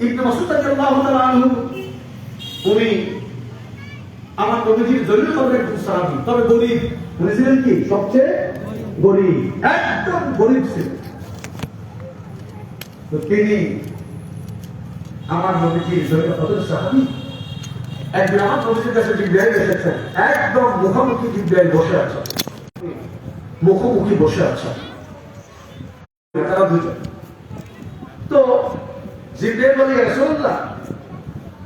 ইবনে মাসউদ রাদিয়াল্লাহু তাআলা আনহু উনি আমার নবীজির জলিল কদরের একজন সাহাবী, তবে গরীব। উনি ছিলেন কি? সবচেয়ে গরীব, একদম গরীব ছিলেন। তো তিনি আমার নবীজির জলিল কদরের সাহাবী। একদিন আমার নবীজির কাছে জিবরাইল এসেছেন, একদম মুখোমুখি জিবরাইল বসে আছেন, মুখোমুখি বসে আছেন তারা দুজন। তো জিবরাইল বলে, ইয়া রাসূলুল্লাহ,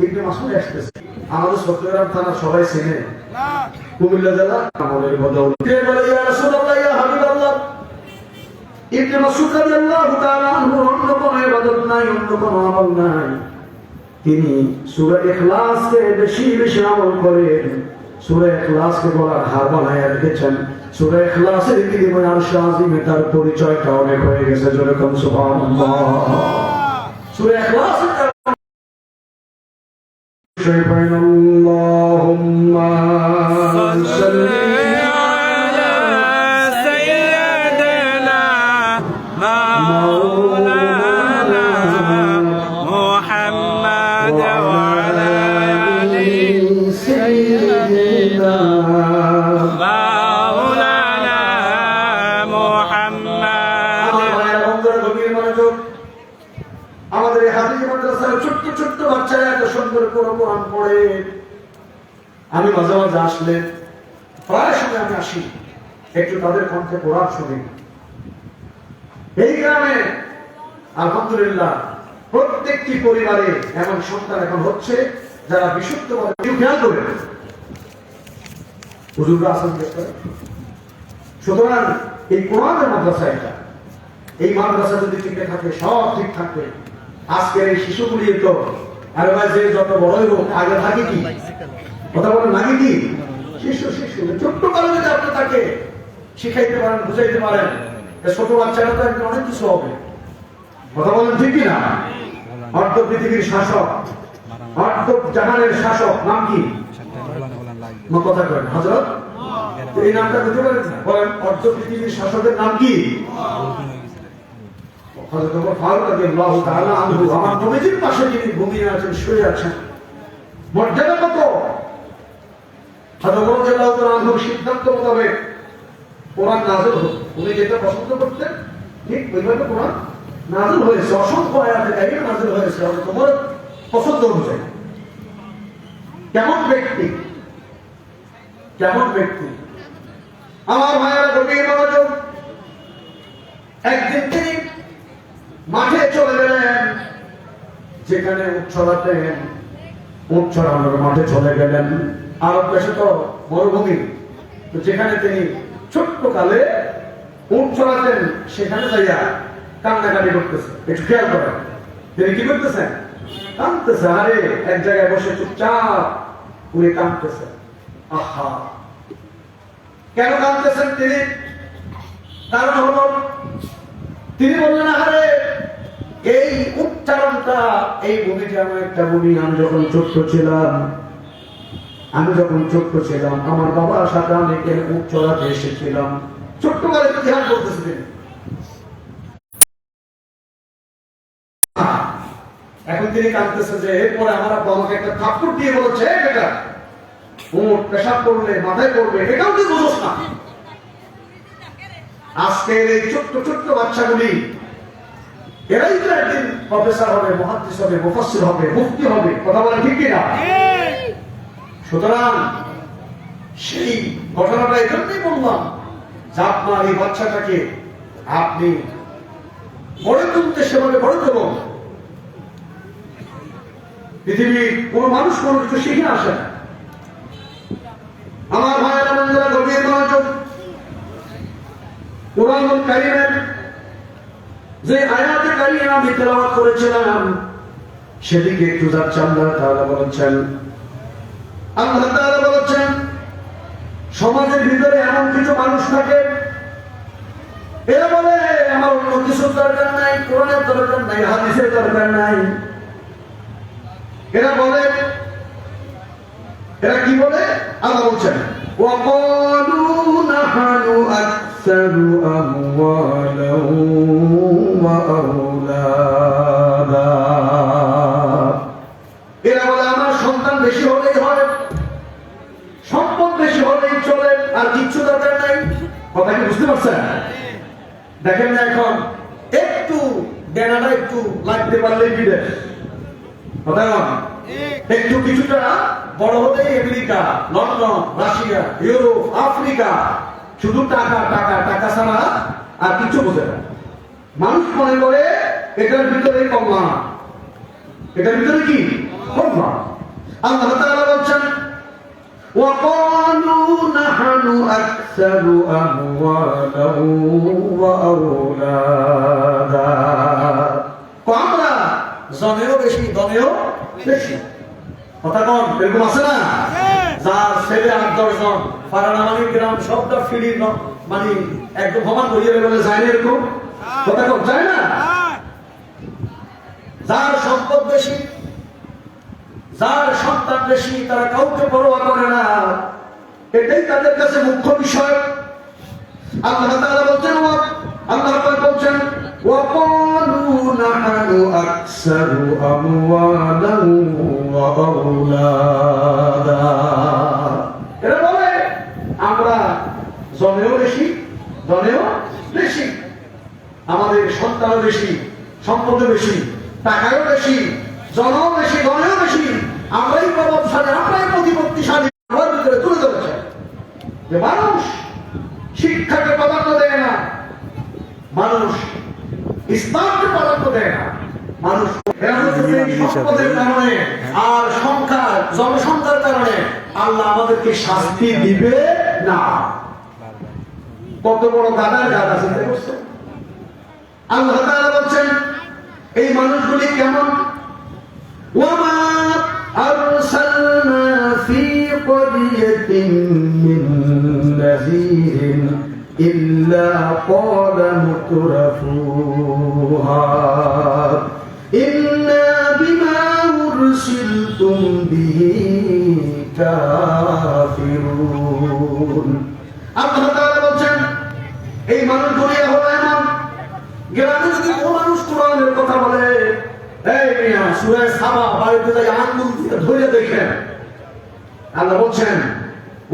ইবনে মাসউদ আসতেছে। আমাদের চট্টগ্রাম থানা সবাই চেনে, কুমিল্লা জেলা আমলের বদল। জিবরাইল বলে, ইয়া রাসূলুল্লাহ, ইয়া হাবিবাল্লাহ, ইবনে মাসউদ রাদিয়াল্লাহু তাআলা আনহু অন্য কোনো ইবাদত নাই, অন্য কোনো আমল নাই, তিনি সূরা ইখলাসকে বেশি বেশি আমল করেন। সূরা ইখলাসকে গলার হার বানায় রেখেছেন। সূরা ইখলাসের বিনিময়ে আরশ আজিমে তার পরিচয়টা অনেক হয়ে গেছে। জোরে কোন সুবহানাল্লাহ। সূরা ইখলাসের আল্লাহুম্মা সাল্লি আলা সাইয়্যিদিনা মাওলানা মুহাম্মদ ওয়া আলা আলি সাইয়্যিদিনা মাওলানা মুহাম্মদ। আমাদের এই হাদিস মাদ্রাসার ছোট্ট ছোট্ট বাচ্চারা এত সুন্দর করে কোরআন পড়ে। আমি মাঝে মাঝে আসলে, প্রায় সময় আমি আসি, একটু তাদের কণ্ঠে কোরআন শুনি। এই গ্রামে আলহামদুলিল্লাহ প্রত্যেকটি পরিবারে এমন সন্তান এখন হচ্ছে যারা বিশুদ্ধভাবে খেয়াল করে হুজুররা আসেন। সুতরাং এই কোরআনের মাদ্রাসা, এটা এই মাদ্রাসা যদি টিকে থাকে, সব ঠিক থাকবে। আজকের এই শিশুগুলি তো আরে ভাই, যে যত বড়ই হোক আগে থাকে কি কথা বলেন, নাকি কি শিশু শিশু ছোট্ট কালে যদি আপনি তাকে শিখাইতে পারেন, বুঝাইতে পারেন, ছোট বাচ্চারা তো একদিন অনেক কিছু হবে। কথা বলেন ঠিক কিনা? অর্ধ পৃথিবীর শাসক, অর্ধ জাহানের শাসক নাম কি? কথা করেন হযরত, এই নামটা বুঝতে পারেন? বলেন, অর্ধ পৃথিবীর শাসকের নাম কি? হযরত ওমর ফারুক রাদিয়াল্লাহু তাআলা আনহু। আমার নবীজির পাশে যিনি ঘুমিয়ে আছেন, শুয়ে আছেন, মর্যাদা কত! হযরত ওমর রাদিয়াল্লাহু তাআলা আনহুর সিদ্ধান্ত মোতাবেক কোরআন নাযিল হলো। উনি যেটা পছন্দ করতেন ঠিক ওইভাবে কোরআন নাযিল হয়েছে। অসংখ্য আয়াতে কারিমা নাযিল হয়েছে হযরত ওমর পছন্দ অনুযায়ী। কেমন ব্যক্তি, কেমন ব্যক্তি! আমার ভাইয়েরা, গভীর মনোযোগ। একদিন তিনি মাঠে চলে গেলেন, যেখানে উট চড়াতেন, উট চড়ানোর মাঠে চলে গেলেন। আরব দেশে তো মরুভূমি, তো যেখানে তিনি ছোট্ট কালে উট চড়াতেন, সেখানে যাইয়া কান্নাকাটি করতেছেন। একটু খেয়াল করেন, তিনি কি করতেছেন? কাঁদতেছে। আরে এক জায়গায় বসে চুপচাপ উনি কাঁদতেছেন। আহা, কেন কাঁদতেছেন তিনি? কারণ হলো, তিনি বললেন, আরে এই উচ্চারণটা, এই ভূমিটা আমার একটা ভূমি। আমি যখন ছোট্ট ছিলাম, আমার বাবার সাথে আমি উট চড়াতে এসেছিলাম। ছোট্টবেলায় ধ্যান করতেছিলেন। এখন তিনি কাঁদতেছে যে এরপরে আমার আব্বা আমাকে একটা থাপ্পড় দিয়ে বলেছে, বেটা উট পেশাব করলে মাথায় করবে, এটাও তুই বুঝোস না। আজকের এই ছোট্ট ছোট্ট বাচ্চাগুলি, এরাই তো একদিন প্রফেসর হবে, মুহাদ্দিস হবে, মুফাসসির হবে, মুফতি হবে। কথা বলেন ঠিক কিনা? সুতরাং সেই ঘটনাটা এই জন্যই বললাম যে আপনার এই বাচ্চাটাকে আপনি গড়ে তুলতে, সেভাবে গড়ে তুলুন। পৃথিবীর কোন মানুষ কোন কিছু শিখে আসে না। আমার ভাইয়েরা, বন্ধুরা, গভীর মনোযোগ। কুরআনুল কারীমের যে আয়াতে কারিমা আমি তেলাওয়াত করেছিলাম, সেদিকে একটু যাচ্ছে। আল্লাহ তাআলা বলেছেন, সমাজের ভিতরে এমন কিছু মানুষ থাকে, এরা বলে আমার অন্য কিছুর দরকার নাই, কোরআনের দরকার নাই, হাদিসের দরকার নাই। এরা বলে, এরা কি বলে? আল্লাহ বলছেন, ওয়াকালু নাহনু আকসারু আমওয়ালান ওয়া আওলাদা। দেখেন না এখন একটু ডেনাটা একটু লাগতে পারলেই বিদেশ, কথা বলেন? একটু কিছুটা বড় হলেই America, London, Russia, Europe, Africa, শুধু টাকা টাকা টাকা ছাড়া আর কিছু বোঝে না। মানুষ মনে করে এটার ভিতরে কল্যাণ, এটার ভিতরে কি কল্যাণ। আল্লাহ তাআলা বলছেন وقالوا نحن أكثر أموالا وأولادا, আমরা জনেও বেশি দনেও বেশি, কথা কন এরকম আছে না? যার ছেলে 8-10 জন, পারানামানি গ্রাম সবটা ফিরির মানে একদম ভমান করিয়ে বলে যায় না, এরকম কথা কন যায় না? যার সম্পদ বেশি, যার সন্তান বেশি, তারা কাউকে পরোয়া করে না, এটাই তাদের কাছে মুখ্য বিষয়। আল্লাহ তাআলা বলছেন, আল্লাহ পাক বলছেন وَقَالُوا نَحْنُ أَكْثَرُ أَمْوَالًا وَأَوْلَادًا, এরা বলে আমরা জনেও বেশি দনেও বেশি, আমাদের সন্তানও বেশি, সম্পদও বেশি, টাকাও বেশি, জনও বেশি, দনেও বেশি, আমরাই প্রভাবশালী, আমরাই প্রতিপত্তিশালী। আমার ভিতরে তুলে ধরেছে যে মানুষ শিক্ষাকে প্রাধান্য দেয় না, মানুষ ইসলামকে প্রাধান্য দেয় না, মানুষ সম্পদের কারণে আর সংখ্যা জনসংখ্যার কারণে আল্লাহ আমাদেরকে শাস্তি দিবে না। কত বড় গাদার গাদা চিন্তা করছে। আল্লাহ তাআলা বলছেন এই মানুষগুলি কেমন, ওয়ামা আরসালনা ফি ক্বরিয়াতিন মিন নাযীরিন ইল্লা ক্বালা মুতরাফুহা ইন্না বিমা উরসিলতুম বিহি কাফিরুন। আল্লাহ তাআলা বলছেন এই মানুষগুলি হলো এমন, গ্রামে যদি কোনো মানুষ কোরআনের কথা বলে, এই মিয়া সূরা সাবা বাড়িতে যাই আঙ্গুল দিয়ে ধরে দেখেন, আল্লাহ বলছেন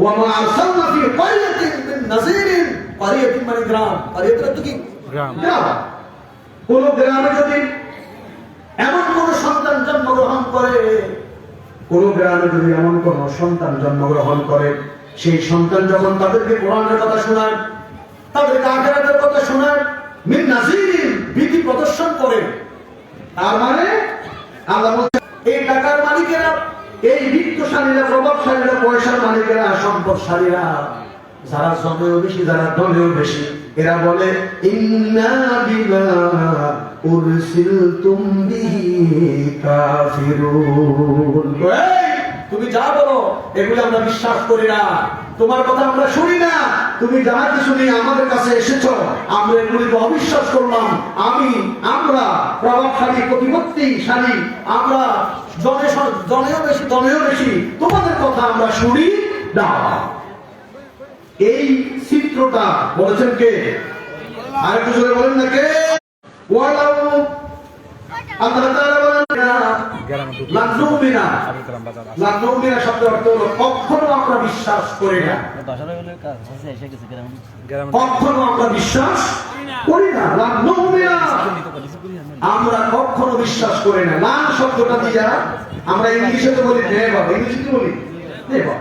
ওয়ামা আরসালনা ফি ক্বরিয়াতিন মিন নাযীরিন, ক্বরিয়াতিন মানে গ্রাম, ক্বরিয়াতিন তো কি গ্রাম, কোন গ্রামে যদি এমন কোন সন্তান জন্মগ্রহণ করে, কোন গ্রামে যদি এমন কোন সন্তান জন্মগ্রহণ করে, সেই সন্তান যখন তাদেরকে কোরআনের কথা শোনায়, তাদেরকে আখিরাতের কথা শোনায়, মিন নাযীরিন ভীতি প্রদর্শন করে, তার মানে আল্লাহ বলছেন এই টাকার মালিকেরা, এই বিত্তশালীরা, প্রভাবশালীরা, পয়সার মালিকেরা, সম্পদশালীরা, যারা জনেও বেশি, যারা দনেও বেশি, এরা বলে ইন্না বিমা উরসিলতুম বিহি কাফিরুন, তুমি যা বলো এগুলো আমরা বিশ্বাস করি না, তোমার কথা আমরা শুনি না, তুমি যা কিছু নিয়ে আমাদের কাছে এসেছো আমরা এগুলিকে অবিশ্বাস করলাম, আমরা প্রভাবশালী, প্রতিপত্তিশালী, আমরা জনেও বেশি দনেও বেশি, তোমাদের কথা আমরা শুনি না। এই চিত্রটা বলেছেন কে? আরেকটু জোরে বলেন না কে? ওয়ালাউ আল্লাহ তাআলা বলেন লানুমিনা শব্দের অর্থ হলো কখনো আমরা বিশ্বাস করি না, কখনো আমরা বিশ্বাস করি না, লানুমিনা আমরা কখনো বিশ্বাস করি না। লান শব্দটা দিয়া আমরা ইংলিশে তো বলি নেভার, ইংলিশে কি বলি নেভার,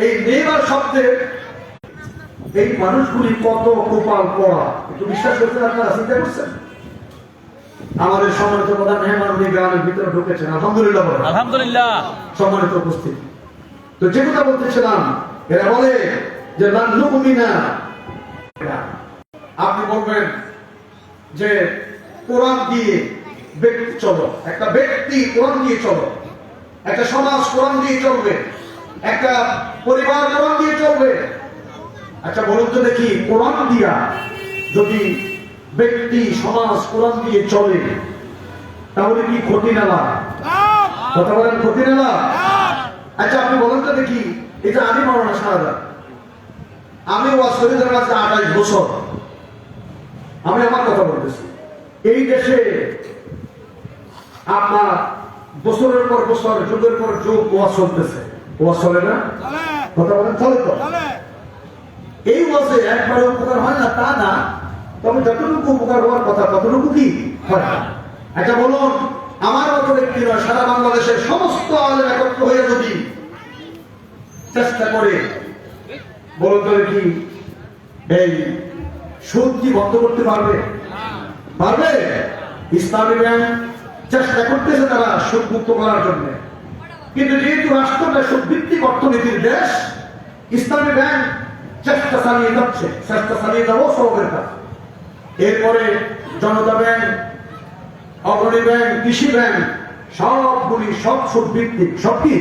এই নেভার শব্দের এই মানুষগুলি কত কপাল পড়া, একটু বিশ্বাস করছেন আপনারা, চিন্তা করছেন? আমাদের সম্মানিত প্রধান মেহমান উনি গ্রামের ভিতরে ঢুকেছেন, আলহামদুলিল্লাহ বলেন আলহামদুলিল্লাহ। সম্মানিত উপস্থিত, তো যে কথা বলতেছিলাম, এরা বলে যে লানুমিনা, আপনি বলবেন যে কোরআন দিয়ে ব্যক্তি চলো, একটা ব্যক্তি কোরআন দিয়ে চলো, একটা সমাজ কোরআন দিয়ে চলবে, একটা পরিবার কোরআন দিয়ে চলবে। আচ্ছা বলুন তো দেখি, কোরআন দিয়া যদি ব্যক্তি সমাজ কোরআন দিয়ে চলে তাহলে কি ক্ষতি না লাভ? কথা বলেন ক্ষতি না লাভ? আচ্ছা আপনি বলুন তো দেখি, এটা আমি মাওলানা সারা, আমি ওয়াজ করি ধরেন আজকে 28 বছর, আমি আমার কথা বলতেছি, এই দেশে আপনার বছরের পর বছর, যুগের পর যুগ ওয়াজ চলতেছে, ওয়াজ চলে না? কথা বলেন চলে তো? এই ওয়াজে একবারে উপকার হয় না তা না, তবে যতটুকু উপকার হওয়ার কথা ততটুকু কি হয় না। এটা বলুন, আমার মতো ব্যক্তি নয়, সারা বাংলাদেশের সমস্ত আলেম একত্র হয়ে যদি চেষ্টা করে, বলুন তো কি এই সুদ কি বন্ধ করতে পারবে? পারবে? ইসলামী ব্যাংক চেষ্টা করতেছে তারা সুদ মুক্ত করার জন্য, কিন্তু যেহেতু রাষ্ট্রটা সুদ ভিত্তিক অর্থনীতির দেশ, ইসলামী ব্যাংক চেষ্টা চালিয়ে যাচ্ছে, চেষ্টা চালিয়ে যাবো সবের কাজ। এরপরে জনতা ব্যাংক, অগ্রণী ব্যাংক, কৃষি ব্যাংক সবগুলি সব সুদ ভিত্তিক, সব কি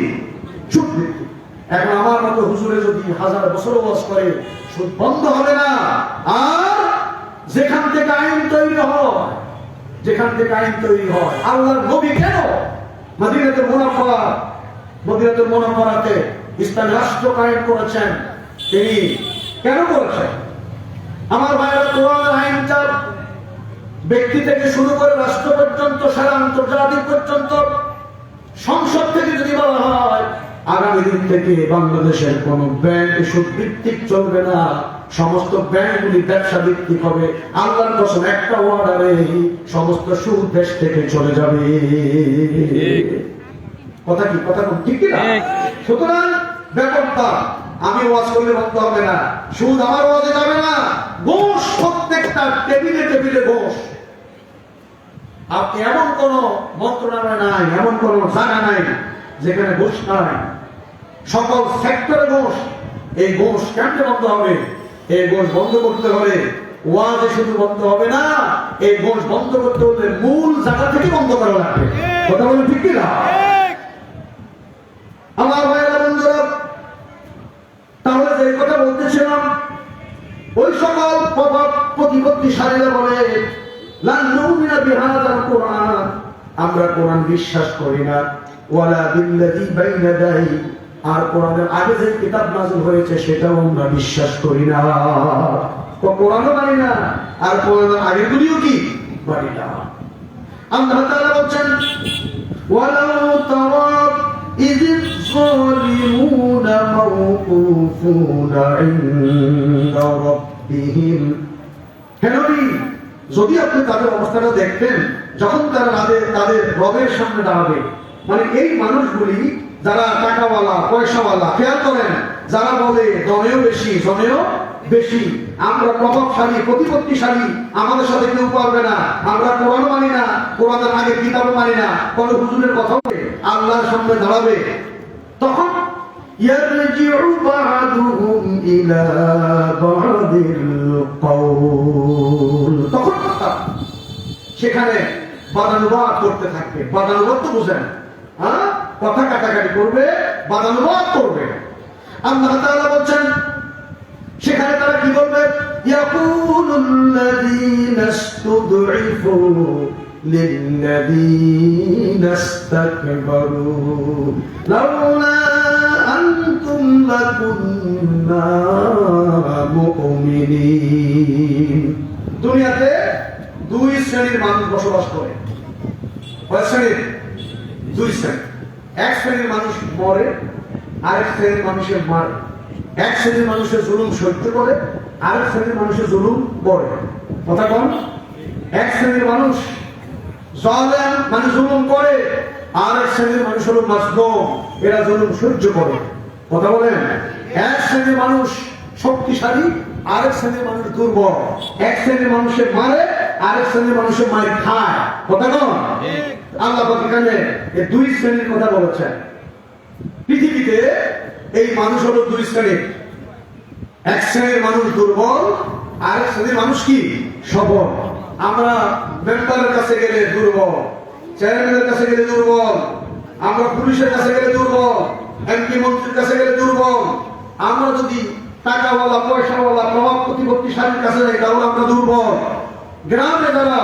সুদ ভিত্তিক। এখন আমার মতো হুজুরে যদি 1000 বছর ওয়াজ করে, সুদ বন্ধ হবে না। আর যেখান থেকে আইন তৈরি হয়, যেখান থেকে আইন তৈরি হয়, আল্লাহর নবী কেন মদিনাতুল মুনাওয়ারাতে ইসলামী রাষ্ট্র কায়েম করেছেন? তিনি কেন করেছেন? আমার ভাইয়েরা, কোরআনের আইনটা ব্যক্তি থেকে শুরু করে রাষ্ট্র পর্যন্ত, সারা আন্তর্জাতিক পর্যন্ত, সংসদ থেকে যদি বলা হয় আগামী দিন থেকে বাংলাদেশের কোন ব্যাংক সুদ ভিত্তিক চলবে না, সমস্ত ব্যাংকগুলি ব্যবসা ভিত্তিক হবে, আল্লাহর কসম একটা অর্ডারে সমস্ত সুদ দেশ থেকে চলে যাবে। কথা কি কথা ঠিক কি না? সুতরাং ব্যাপারটা আমি ওয়াজ করলে বন্ধ হবে না, সুদ আমার ওয়াজে যাবে না। ঘোষ প্রত্যেকটা টেবিলে টেবিলে ঘোষ। আপনি এমন কোন মন্ত্রণালয় নাই, এমন কোন জায়গা নাই যেখানে ঘোষ নাই। সকল সেক্টরে ঘোষ। এই ঘোষ কেমনে বন্ধ হবে? এই ঘোষ বন্ধ করতে হলে ওয়াজে শুধু বন্ধ হবে না, এই ঘোষ বন্ধ করতে হলে মূল জায়গা থেকে বন্ধ করা লাগবে। কথা বলে ঠিক কি না? আমার ভাইয়েরা, বন্ধুরা, তাহলে যে কথা বলতেছিলাম, ওই সকল প্রতিপত্তিশালীরা বলে লান নুমিনা বিহাযাল কুরআন, আমরা কোরআন বিশ্বাস করি না, ওয়ালা বিল্লাযী বাইনা ইয়াদাইহি, আর কোরআনের আগে যে কিতাব নাযিল হয়েছে সেটাও আমরা বিশ্বাস করি না। তো কোরআনও মানি না, আর কোরআনের আগেরগুলিও কি মানি না। আল্লাহ তাআলা বলেন, ওয়ালাউ তারা ইযিজ যালিমুনা মাওকুফুনা ইনদা রাব্বিহিম, হে নবী, যদি আপনি তাদের অবস্থাটা দেখতেন যখন তারা তাদের রবের সামনে দাঁড়াবে, মানে এই মানুষগুলি যারা টাকাওয়ালা, পয়সাওয়ালা, খেয়াল করেন, যারা বলে দমেও বেশি, জমেও বেশি, আমরা প্রভাবশালী, প্রতিপত্তিশালী, আমাদের সাথে কেউ পারবে না, আমরা কোরআন মানি না, কোরআনের আগে কিতাবও মানি না, কোন হুজুরের কথা বলে আল্লাহর সামনে দাঁড়াবে, তখন ইয়ারজিউ বা'দুহুম ইলা বা'দিল কওল, তখন সেখানে বাদানুবাদ করতে থাকবে। বাদানুবাদ তো বুঝেন, হ্যাঁ, কথা কাটাকাটি করবে, বাদানুবাদ করবে। আল্লাহ তাআলা বলেন, সেখানে তারা কি বলবে? ইয়াকুলুল্লাযীনা ইসতুদঈফু লিল্লাযীনা ইসতাকবারু লাউলা আনতুম লাকুন্না মুমিনিন। দুনিয়াতে দুই শ্রেণীর মানুষ বসবাস করে। কয় শ্রেণীর? দুই শ্রেণী। এক শ্রেণীর মানুষ মরে, আরেক শ্রেণীর মানুষের মারে। এক শ্রেণীর মানুষের জুলুম সহ্য করে, আরেক শ্রেণীর মানুষের জুলুম করে। কথা কন? এক শ্রেণীর মানুষ জালেম, মানে জুলুম করে, আরেক শ্রেণীর মানুষ হলো মাজলুম, এরা জুলুম সহ্য করে। কথা বলেন? এক শ্রেণীর মানুষ শক্তিশালী, আরেক শ্রেণীর মানুষ দুর্বল। এক শ্রেণীর মানুষের মারে, আরেক শ্রেণীর মানুষের মায়ের খায়। কথা কন? আল্লাহ পাক এখানে এই দুই শ্রেণীর কথা বলেছেন। পৃথিবীতে এই মানুষ হলো দুই শ্রেণীর। এক শ্রেণীর মানুষ দুর্বল, আরেক শ্রেণীর মানুষ কি সবল। আমরা মেম্বারের কাছে গেলে দুর্বল, চেয়ারম্যানের কাছে গেলে দুর্বল, আমরা পুলিশের কাছে গেলে দুর্বল, এমপি মন্ত্রীর কাছে গেলে দুর্বল। আমরা যদি টাকাওয়ালা, পয়সাওয়ালা, প্রভাব প্রতিপত্তিশালীর কাছে যাই তাহলে আমরা দুর্বল। গ্রামে যারা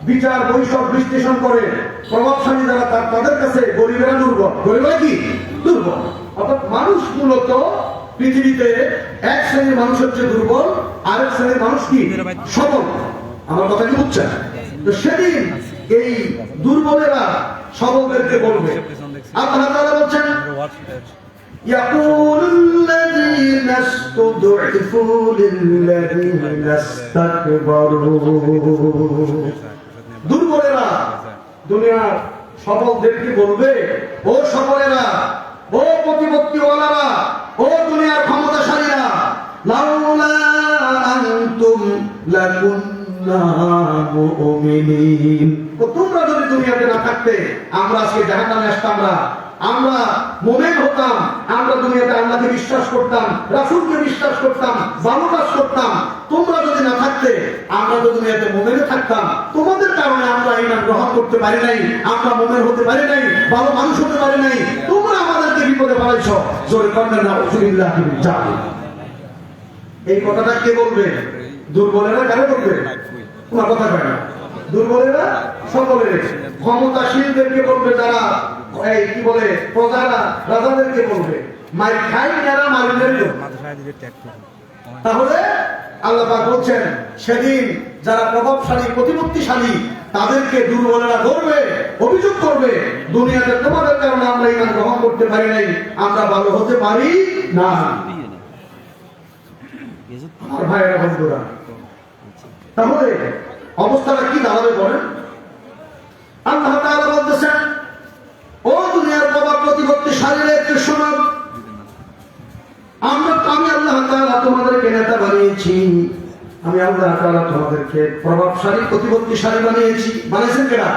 বিচার বৈষম্য বিশ্লেষণ করে, প্রভাবশালী যারা তাদের কাছে গরিবেরা দুর্বল। গরিবেরা কি দুর্বল। অর্থাৎ মানুষ মূলত পৃথিবীতে এক শ্রেণীর মানুষ হচ্ছে দুর্বল, আরেক শ্রেণীর মানুষ কি সবল। আমার কথা কি বুঝছেন? তো সেদিন এই দুর্বলেরা সবলদেরকে বলবে। আল্লাহ তাআলা বলেন, يقول الذين استضعفوا للذين استكبروا দুর্বলেরা দুনিয়ার সফলদেরকে বলবে, ও সফলেরা, ও প্রতিপত্তিওয়ালারা, ও দুনিয়ার ক্ষমতাশালীরা, লাউলা আনতুম লাকুন্না মুমিনিন, তোমরা যদি দুনিয়াতে না থাকতে আমরা আজকে জাহান্নামে আসতাম না, আমরা মুমিন হতাম, আমরা দুনিয়াতে আল্লাহকে বিশ্বাস করতাম, রাসূলকে বিশ্বাস করতাম, ভালো কাজ করতাম। তোমরা যদি না থাকতে আমরা তো দুনিয়াতে মুমিনে থাকতাম। তোমাদের কারণে আমরা ঈমান গ্রহণ করতে পারি নাই, আমরা মুমিন হতে পারি নাই, ভালো মানুষ হতে পারি নাই। তোমরা আমাদেরকে বিপদে ফেলাইছো। জোরে করেন না আউযুবিল্লাহি মিনাশ শাইতানির রাজিম। এই কথাটা কে বলবে? দুর্বলেরা কারে বলবে? কোনো কথা কয় না। দুর্বলেরা সকলের, ক্ষমতাশীলদেরকে বলবে, যারা এই কি বলে প্রজারা রাজাদেরকে বলবে, মাই খাই যারা মালিকদেরকে। তাহলে আল্লাহ পাক বলছেন সেদিন যারা প্রভাবশালী প্রতিপত্তিশালী তাদেরকে দুর্বলেরা ধরবে, অভিযোগ করবে, দুনিয়াতে তোমাদের কারণে আমরা ঈমান গ্রহণ করতে পারি নাই, আমরা ভালো হতে পারি না। আমার ভাইয়েরা বন্ধুরা, তাহলে অবস্থাটা কি দাঁড়াবে বলেন? আল্লাহ তাআলা বলতেছেন, ও দুনিয়ার প্রভাব প্রতিপত্তিশালীরা একটু শোনো, আমি আল্লাহ তাআলা তোমাদেরকে নেতা বানিয়েছি, আমি আল্লাহ তাআলা তোমাদেরকে প্রভাবশালী প্রতিপত্তিশালী বানিয়েছি। বানিয়েছেন কেনা?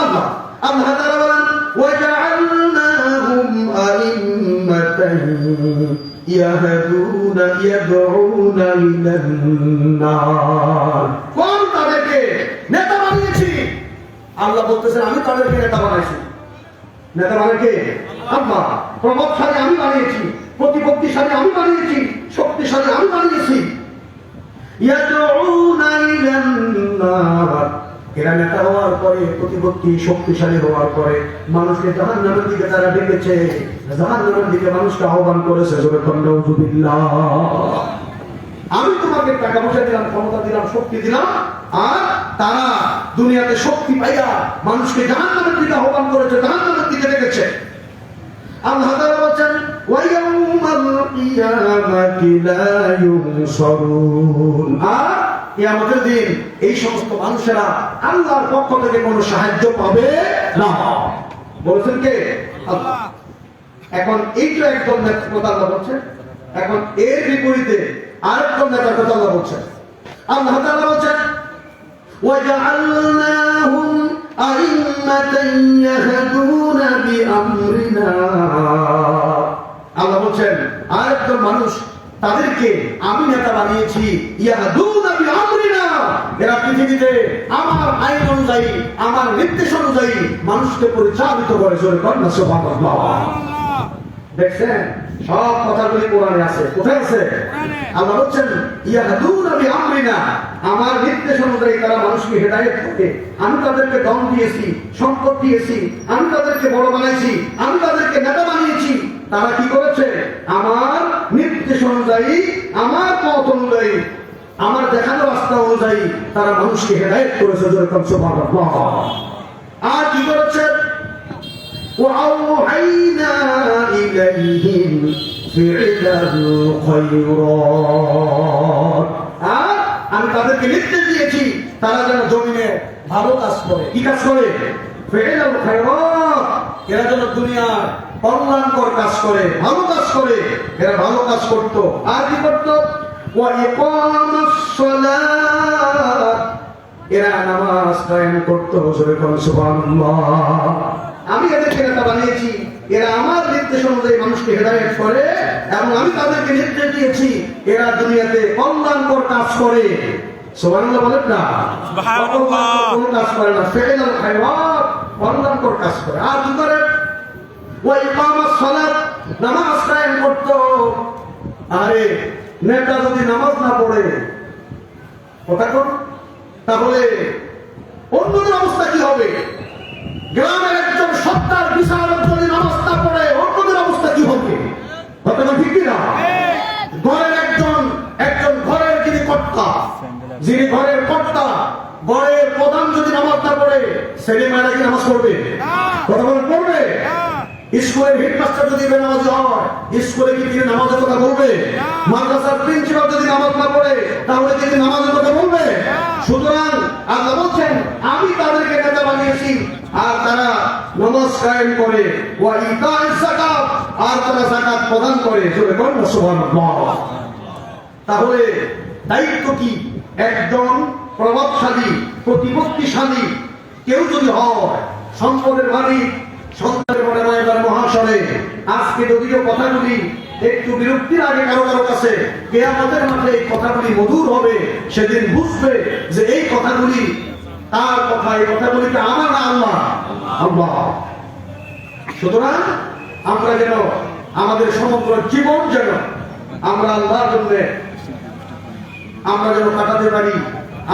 আল্লাহ। আল্লাহ তাআলা বলেন, ওয়াজআলনাহুম আইম্মাতান ইয়াহদুনা ইয়াদউনা ইলান নার। কোন তাদেরকে নেতা বানিয়েছি? আল্লাহ বলতেছেন আমি তাদেরকে নেতা বানাইছি। নেতা মানে কে? আল্লাহ। প্রভাবশালী আমি বানিয়েছি, প্রতিপত্তিশালী আমি বানিয়েছি, শক্তিশালী আমি বানিয়েছি। ইয়াদউনা ইলান নার, এরা নেতা হওয়ার পরে, প্রতিপত্তি শক্তিশালী হওয়ার পরে মানুষকে জাহান্নামের দিকে তারা ডেকেছে, জাহান্নামের দিকে মানুষকে আহ্বান করেছে। জোরে বলেন নাউযুবিল্লাহ। আমি তোমাকে টাকা পয়সা দিলাম, ক্ষমতা দিলাম, শক্তি দিলাম, আর তারা দুনিয়াতে শক্তি পাইয়া মানুষকে জাহান্নামের দিকে আহ্বান করেছে, জাহান্নামের দিকে ডেকেছে। আল্লাহ তাআলা বলেন, ওয়া ইয়াউমাল কিয়ামাতি লা ইউনসারুন, আর কিয়ামতের দিন এই সমস্ত মানুষেরা আল্লাহর পক্ষ থেকে কোনো সাহায্য পাবে না। বলেছেন কে? আল্লাহ। এখন এইটা একদম নেতার কথা আল্লাহ বলছেন, এখন এর বিপরীতে আরেকজন নেতার কথা আল্লাহ বলছেন। আল্লাহ তাআলা বলছেন, ওয়াজআলনাহুম আইম্মাতান ইয়াহদুনা বিআমরিনা। আল্লাহ বলছেন আরেকজন মানুষ, তাদেরকে আমি নেতা বানিয়েছি, ইয়াহদুনা বিআমরিনা, এরা পৃথিবীতে আমার আইন অনুযায়ী, আমার নির্দেশ অনুযায়ী মানুষকে পরিচালিত করে। জোরে বলেন সুবহানাল্লাহ। দেখছেন সব কথাগুলি কোরআনে আছে। কোথায় আছে? আল্লাহ বলছেন ইয়াহদুনা বিআমরিনা, আমার নির্দেশ অনুযায়ী তারা মানুষকে হেদায়েত করে। আমি তাদেরকে ধন দিয়েছি, সম্পদ দিয়েছি, আমি তাদেরকে বড় বানাইছি, আমি তাদেরকে নেতা বানিয়েছি। তারা কি করেছে? আমার নির্দেশ অনুযায়ী, আমার পথ অনুযায়ী, আমার দেখানো রাস্তা অনুযায়ী তারা মানুষকে হেদায়েত করেছে। যেরকম সুবহানাল্লাহ। আর কি করেছে? وأوحينا إليهم فعل الخيرات, আর আমি তাদেরকে নির্দেশ দিয়েছি তারা যেন জমিনে ভালো কাজ করে। কি কাজ করে? ফি'ল আল খায়রাত, এরা যেন দুনিয়ার কল্যাণকর কাজ করে, ভালো কাজ করে। এরা ভালো কাজ করত। আর কি করত? ওয়া ইকামাস সালাত, এরা নামাজ কায়েম করত। সুবহানাল্লাহ। আমি এদেরকে নেতা বানিয়েছি, এরা আমার নির্দেশ অনুযায়ী মানুষকে হেদায়েত করে, এবং আমি তাদেরকে নির্দেশ দিয়েছি এরা দুনিয়াতে কল্যাণকর কাজ করে। সুবহানাল্লাহ বলেন না? সুবহানাল্লাহ। কোন কাজ করে না, ফি'ল আল খায়রাত, কল্যাণকর কাজ করে। আর কি করে? ওয়া ইকামাস সালাত, নামাজ কায়েম করত। আরে নেতা যদি নামাজ না পড়ে, কথা কোন, তাহলে অন্যদের অবস্থা কি হবে? গ্রামের একজন সত্তার বিচারক যদি নামাজ না পড়ে, অন্যদের অবস্থা কি হবে? কথা ঠিক না? ঘরের একজন ঘরের যিনি কর্তা, যিনি ঘরের কর্তা, ঘরের প্রধান যদি নামাজ না পড়ে, ছেলে মেয়েরা কি নামাজ পড়বে? কথা বলে পড়বে? স্কুল স্কুলের হেডমাস্টার যদি বেনামাজি হয়, স্কুলে কি তিনি নামাজের কথা বলবে? মাদ্রাসার প্রিন্সিপাল যদি নামাজ না পড়ে, তাহলে কি তিনি নামাজের কথা বলবে? সুতরাং আল্লাহ বলছেন, আমি তাদেরকে নেতা বানিয়েছি, আর তারা নামাজ কায়েম করে, ওয়া ইতাইজ যাকাত, আর তারা যাকাত প্রদান করে। সুবহানাল্লাহ। তাহলে দায়িত্ব কি? একজন প্রভাবশালী, প্রতিপত্তিশালী কেউ যদি হয়, সম্পদের মালিক, সন্তানের মনে মায়ের মহাশয়ে, আজকে যদিও কথাগুলি একটু বিরক্তির আগে কারো কারো কাছে, কিয়ামতের মাঠে এই কথাগুলি মধুর হবে। সেদিন বুঝবে যে এই কথাগুলি তার কথা, এই কথাগুলিকে আমার না আল্লাহ আল্লাহ। সুতরাং আমরা যেন আমাদের সমগ্র জীবন যেন আমরা আল্লাহর জন্য আমরা যেন কাটাতে পারি,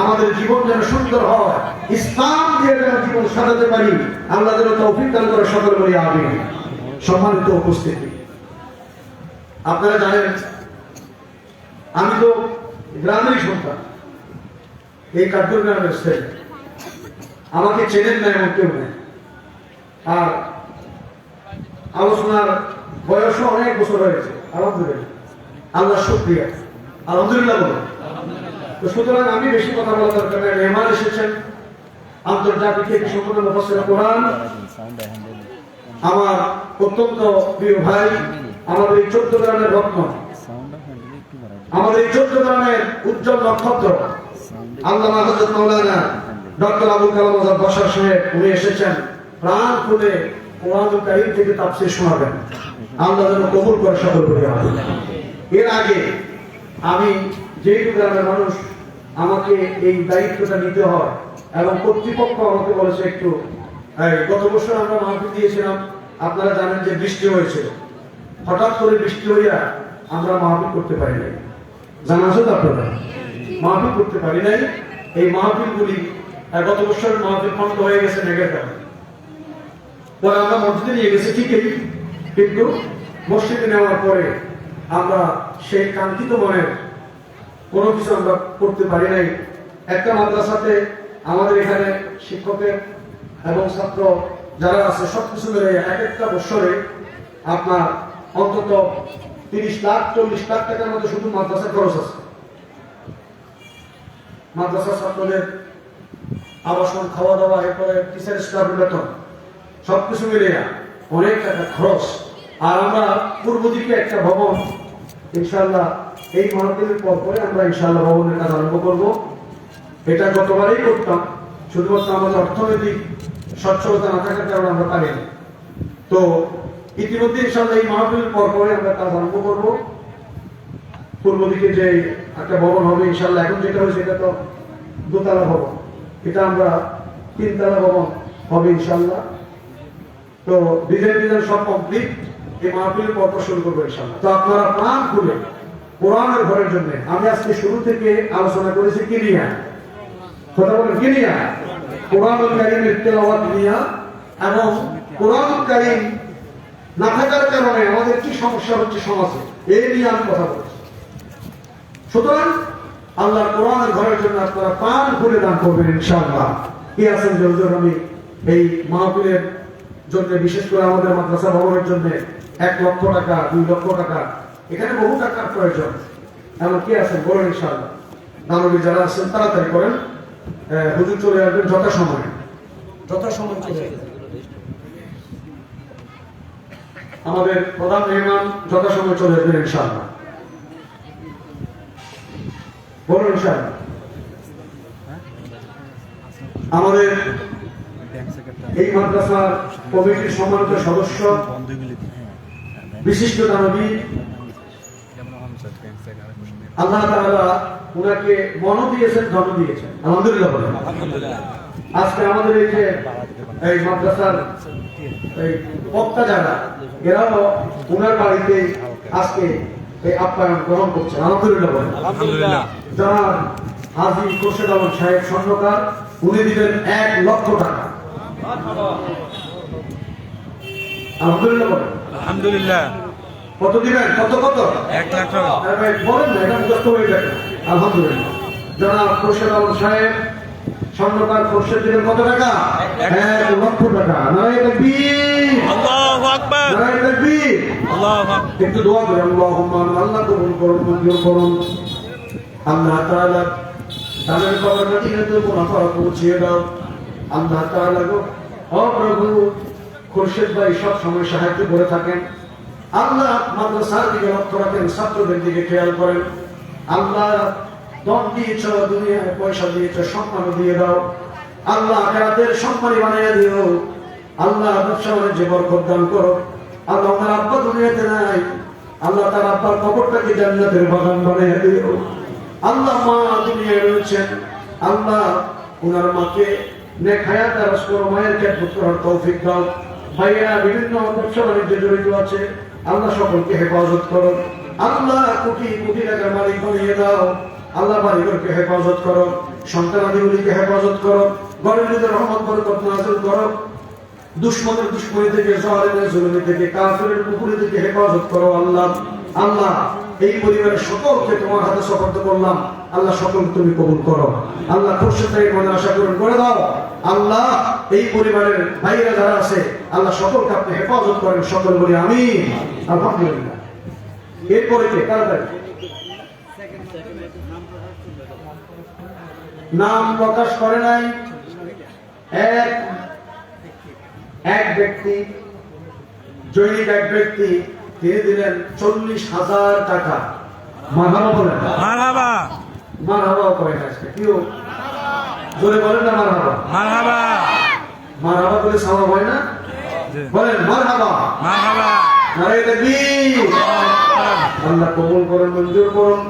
আমাদের জীবন যেন সুন্দর হয়, ইসলাম দিয়ে যেন জীবন সাজাতে পারি, আল্লাহ যেন তৌফিক দান করে সকল বলি আমিন। সম্মানিত উপস্থিতি, আপনারা জানেন আমি তো গ্রামেরই সন্তান, এই কার্যক্রম গ্রামের ছেলে, আমাকে চেনেন না এমন কেউ নেই। আর আলোচনার বয়সও অনেক বছর হয়েছে, আলহামদুলিল্লাহ, আল্লাহ শুকরিয়া, আলহামদুলিল্লাহ বলুন। তো সুতরাং আমি বেশি কথা বলা দরকার নেই। মেহমান এসেছেন আন্তর্জাতিক একটি সম্পূর্ণ মুফাসসির কোরআন, আমার অত্যন্ত প্রিয় ভাই, আমাদের এই 14 গ্রামের রত্ন, আমাদের এই 14 গ্রামের উজ্জ্বল নক্ষত্র আল্লামা হযরত মাওলানা ডক্টর আবুল কালাম আজাদ বশর সাহেব, উনি এসেছেন প্রাণ খুলে কোরআনুল কারীম থেকে তাফসীর শোনাবেন। আল্লাহ যেন কবুল করে সকল বলি আমিন। এর আগে আমি যেহেতু গ্রামের মানুষ, আমাকে এই দায়িত্বটা নিতে হয় এবং কর্তৃপক্ষ আমাকে বলেছে একটু, গত বছর আমরা মাহফিল দিয়েছিলাম, আপনারা জানেন যে বৃষ্টি হয়েছিল, হঠাৎ করে বৃষ্টি হইয়া আমরা মাহফিল করতে পারি নাই। জানা আছে তো আপনারা, মাহফিল করতে পারি নাই। এই মাহফিলগুলি গত বছরের মাহফিল বন্ধ হয়ে গেছে মেঘের কারণে। পরে আমরা মসজিদে নিয়ে গেছি ঠিকই, কিন্তু মসজিদে নেওয়ার পরে আমরা সেই কাঙ্ক্ষিত মনের কোনো কিছু আমরা করতে পারি নাই। একটা মাদ্রাসাতে আমাদের এখানে শিক্ষকের এবং ছাত্র যারা আছে সবকিছু মিলে এক একটা বছরে আপনার অন্তত 30 লাখ 40 লাখ টাকার মধ্যে শুধু মাদ্রাসা খরচ আছে। মাদ্রাসা ছাত্রদের আবাসন, খাওয়া দাওয়া, এরপরে টিচার স্টাফের বেতন, সবকিছু মিলে অনেক টাকা খরচ। আর আমরা পূর্ব দিকে একটা ভবন, ইনশাআল্লাহ এই মাহফিলের পর পরে আমরা ইনশাআল্লাহ ভবনের কাজ আরম্ভ করব। এটা গতবারই করতাম, শুধুমাত্র আমাদের অর্থনৈতিক সচ্ছলতা না থাকার কারণে আমরা পারিনি। তো ইতিমধ্যে ইনশাআল্লাহ এই মাহফিলের পর পরে আমরা কাজ আরম্ভ করব। পূর্ব দিকে যে একটা ভবন হবে ইনশাআল্লাহ, এখন যেটা হয়েছে এটা তো দোতলা ভবন, এটা আমরা 3 তলা ভবন হবে ইনশাআল্লাহ। তো ডিজাইন সব কমপ্লিট, এই মাহফিলের পর পর শুরু করবো ইনশাআল্লাহ। তো আপনারা প্রাণ খুলে কোরআনের ঘরের জন্য, আমি আজকে শুরু থেকে আলোচনা করেছি কি নিয়ে, কথা বলেন কি নিয়ে, কোরআনুল কারীমের তেলাওয়াত নিয়ে, এবং কোরআনুল কারীম না থাকার কারণে আমাদের কি সমস্যা হচ্ছে সমাজে, এই নিয়ে আমি কথা বলছি। সুতরাং আল্লাহ কোরআনের ঘরের জন্য আপনারা প্রাণ খুলে দান করবেন ইনশাআল্লাহ। কি আছেন যে হুজুর আমি এই মাহফিলের জন্য, বিশেষ করে আমাদের মাদ্রাসা ভবনের জন্য 1 লক্ষ টাকা, 2 লক্ষ টাকা, এখানে বহু টাকার প্রয়োজন, এমন কি আছেন বলেন ইনশাআল্লাহ। দানবী যারা আছেন তাড়াতাড়ি করেন, হুজুর চলে আসবেন যথাসময়ে চলে আসবেন। আমাদের প্রধান মেহমান যথাসময়ে চলে আসবেন ইনশাআল্লাহ, বলুন ইনশাআল্লাহ। আমাদের এই মাদ্রাসার কমিটির সম্মানিত সদস্য, বিশিষ্ট দানবী, আল্লাহ তাআলা উনাকে মন দিয়েছেন, ধন দিয়েছেন, আলহামদুলিল্লাহ বলেন। আজকে আমাদের এই যে এই মাদ্রাসার এই বক্তা যারা, এরাও উনার বাড়িতে আজকে এই আপ্যায়ন গ্রহণ করছেন, আলহামদুলিল্লাহ বলেন। যারা হাজী খোরশেদ আলম সাহেব স্বর্ণকার, উনি দিবেন 1 লক্ষ টাকা, আলহামদুলিল্লাহ বলেন। আলহামদুলিল্লাহ। কত দিবেন? কত 1 লাখ টাকা বলেন না, এটা মুখস্থ হয়ে যাবে। আলহামদুলিল্লাহ। যারা খোরশেদ আলম সাহেব স্বর্ণকার, খোরশেদ দিবেন কত টাকা? 1 লক্ষ টাকা। নারায়ে তাকবীর, আল্লাহু আকবার, নারায়ে আল্লাহু আকবার। একটু দোয়া করি, আল্লাহুম্মা আমিন। আল্লাহ কবুল করুন, মঞ্জুর করুন। আল্লাহ তাআলা তাদের কবর মদিনাতুল মুনাফারা পৌঁছিয়ে দাও। আল্লাহ তাআলা গো, ও প্রভু, খুরশিদ ভাই সব সময় সাহায্য করে থাকেন। আল্লাহ মাদ্রাসার দিকে লক্ষ্য রাখেন, ছাত্রদের দিকে খেয়াল করেন। আল্লাহ ধন দিয়েছ, দুনিয়ায় পয়সা দিয়েছ, সম্মান দিয়ে দাও। আল্লাহ আখিরাতের সম্মানী বানিয়ে দিও। আল্লাহ ব্যবসা বাণিজ্যে বরকত দান করো। আল্লাহ ওনার আব্বা দুনিয়াতে নাই, আল্লাহ তার আব্বার কবরটাকে জান্নাতের বাগান বানিয়ে দিও। আল্লাহ মা দুনিয়ায় রয়েছেন, আল্লাহ ওনার মাকে নেক হায়াত দারাজ করো, মায়ের খেদমত করার তৌফিক দাও। ভাইয়া বিভিন্ন ব্যবসা বাণিজ্যে জড়িত আছে, আল্লাহ সকলকে হেফাজত করো। আল্লাহ কোটি কোটি টাকার মালিক বানিয়ে দাও। আল্লাহ বাড়িঘরকে হেফাজত করো, সন্তানাদিগুলিকে হেফাজত করো, গরিবদের রহমত বরকত নাযিল করো। দুশমনের দুশমনি থেকে, জালেমের জুলুমি থেকে, কাফিরের কুফরি থেকে হেফাজত করো আল্লাহ। আল্লাহ এই পরিবারের সকলকে তোমার হাতে সুপর্দ করলাম। আল্লাহ সকলকে তুমি কবুল করো। আল্লাহ খুশিতে মনে আশা পূরণ করে দাও। আল্লাহ এই পরিবারের ভাইরা যারা আছে, আল্লাহ সকলকে আপনি হেফাজত করেন। সকল বলি আমিন, আলহামদুলিল্লাহ। এরপরে কে কারা নাম প্রকাশ করে নাই? এক ব্যক্তি, জৈনিক এক ব্যক্তি, তিনি দিলেন 40,000 টাকা। মারহাবা বলেন, মারহাবা। মারহাবা করেন আজকে কেউ জোরে বলেন না? মারহাবা, মারহাবা। মারহাবা বলে সওয়াব হয় না? বলেন মারহাবা, মারহাবা। নারে তাকবীর। আল্লাহ কবুল করুন, মঞ্জুর করুন।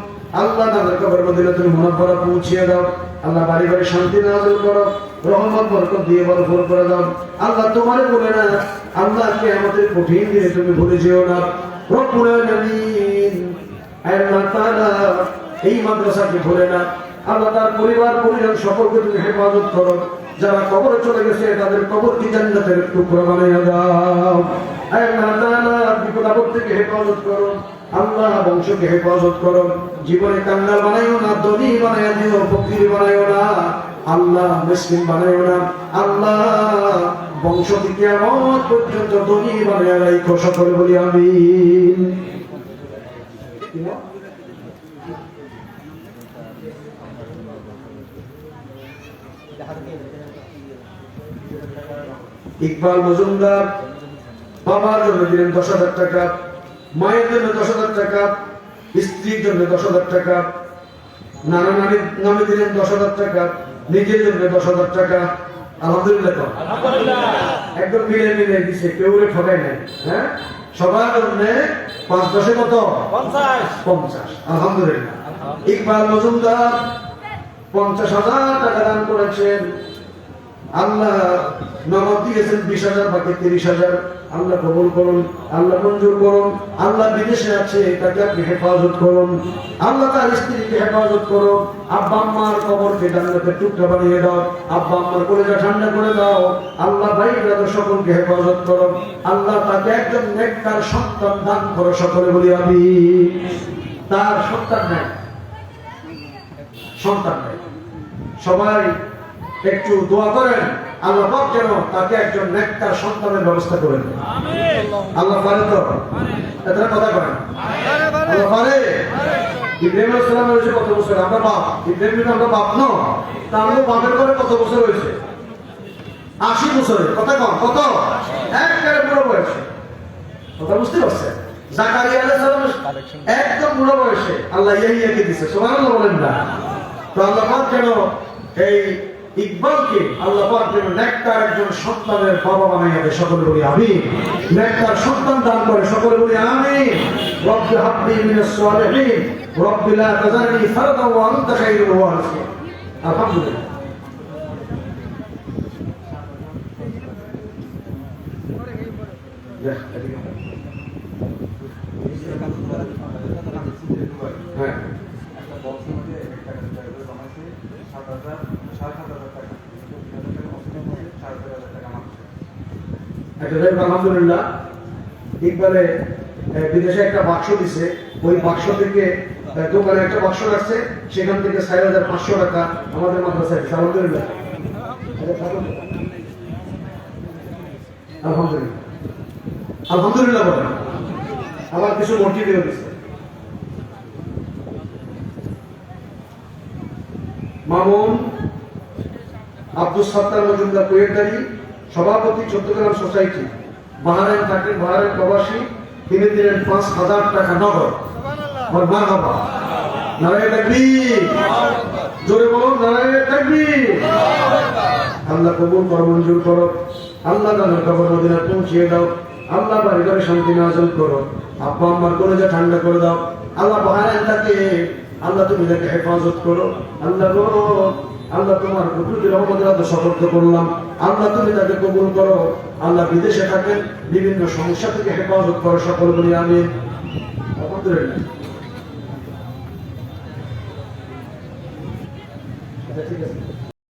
আল্লাহ তাদের কবর মদিনাতুল মুনাফফারা পৌঁছিয়ে দাও। আল্লাহ বাড়ি বাড়ি শান্তি নাযিল করো, রহমত বরকত দিয়ে ভরপুর করে দাও। আল্লাহ তোমারে বলে না, আল্লাহ কিয়ামতের কঠিন দিনে তুমি ভুলে যেও না। রব্বুল আলামিন, আল্লাহ তাআলা এই মাদ্রাসাকে ভুলে না। আল্লাহ তার পরিবার পরিজন সকলকে তুমি হেফাজত করো। যারা কবরে চলে গেছে তাদের কবরকে জান্নাতের টুকরা বানিয়ে দাও। আল্লাহ তাআলা বিপদ আপদ থেকে হেফাজত করো। আল্লাহ বংশকে হেফাজত করো। জীবনে কাঙ্গাল বানাইও না, ধনী বানাইয়া দিও, ফকির বানাইও না। আল্লাহ মিসকিন বানাইও না। আল্লাহ বংশ থেকে কিয়ামত পর্যন্ত ধনী বানাইয়া রাখো। সকলে বলি আমিন। ইকবাল মজুমদার বাবার জন্য দিলেন 10,000 টাকা, মায়ের জন্য 10,000 টাকা, স্ত্রীর জন্য 10,000 টাকা, নানা নানির নামে দিলেন 10,000 টাকা, নিজের জন্য 10,000 টাকা। আলহামদুলিল্লাহ, একদম মিলে মিলে দিছে, কেউ ঠকায় নাই। হ্যাঁ, সবার জন্য 5-10 কত? 50। আলহামদুলিল্লাহ। ইকবাল মজুমদার 50,000 টাকা দান করেছেন। আল্লাহ নগদ দিয়েছেন 20,000, বাকি 30,000। আল্লাহ কবুল করুন, আল্লাহ মঞ্জুর করুন। আল্লাহ বিদেশে আছে, তাকে আপনি হেফাজত করুন। আল্লাহ তার স্ত্রীকে হেফাজত করুন। আব্বা আম্মার কবরকে জান্নাতের টুকরা বানিয়ে দাও। আব্বা আম্মার কলিজা ঠান্ডা করে দাও। আল্লাহ ভাই ব্রাদার সকলকে হেফাজত করুন। আল্লাহ তাকে একজন নেককার সন্তান দান করো। সকলে বলি আমিন। তার সন্তান নাই, সন্তান নাই। সবাই একটু দোয়া করেন, আল্লাহ পাক যেন তাকে একজন নেককার সন্তানের ব্যবস্থা করে দেন। আল্লাহ পারে তো? এটা কথা করেন, আল্লাহ পারে। ইব্রাহিম আলাইহিস সালাম হয়েছে কত বছর? আমরা বাপ, ইব্রাহিম আমরা বাপ ন, তা আমরা বাপের ঘরে কত বছর হয়েছে? 80 বছরে। কথা কম, কত? একবারে বুড়ো বয়সে। কথা বুঝতে পারছেন? জাকারিয়া আলাইহিস সালাম একদম বুড়ো বয়সে আল্লাহ ইয়াহিয়াকে দিয়েছে। সুবহানাল্লাহ বলেন না? তো আল্লাহ পাক যেন এই ইকবালকে আল্লাহ পাক যেন নেককার একজন সন্তানের বাবা বানাইয়া দেয়। সকলে বলি আমিন। নেককার সন্তান দান করে। সকলে বলি আমিন। রব্বি হাবলি মিনাস সালিহিন রব্বি লা তাযারনি ফারদান ওয়া আনতা খায়রুল ওয়ারিসিন। আলহামদুলিল্লাহ। হ্যাঁ, আলহামদুলিল্লাহ। ইকবালে বিদেশে একটা বাক্স দিছে, ওই বাক্স থেকে দোকানে একটা বাক্স রাখছে, সেখান থেকে 4,500 টাকা আমাদের মাদ্রাসায়। আলহামদুলিল্লাহ, আলহামদুলিল্লাহ, আলহামদুলিল্লাহ বলেন। আমার কিছু মসজিদেও দিচ্ছে। মামুন আব্দুল সত্তার মজুমদার কুয়েটারি, সভাপতি চট্টগ্রাম সোসাইটি, বাহারাইন থাকেন, বাহারাইন প্রবাসী, তিনি দিলেন 5,000 টাকা নগদ। মারহাবা, নারায়ে তাকবীর, জোরে বলুন নারায়ে তাকবীর। আল্লাহ কবুল করো, মঞ্জুর করো। আল্লাহ তাদের কবর মদিনায় পৌঁছিয়ে দাও। আল্লাহ বাড়ি ঘরে শান্তি নাযিল করো। আব্বা আম্মার কলেজা ঠান্ডা করে দাও। আল্লাহ বাহারাইন থাকে, আল্লাহ তুমি তাকে হেফাজত করো। আল্লাহ গো, আল্লাহ তোমার কুদরতি রহমতের হাতে সতর্ক করলাম। আল্লাহ তুমি তাকে কবুল করো। আল্লাহ বিদেশে থাকেন, বিভিন্ন সমস্যা থেকে হেফাজত করো, সকল বলি আমিন। আলহামদুলিল্লাহ। আচ্ছা, ঠিক আছে।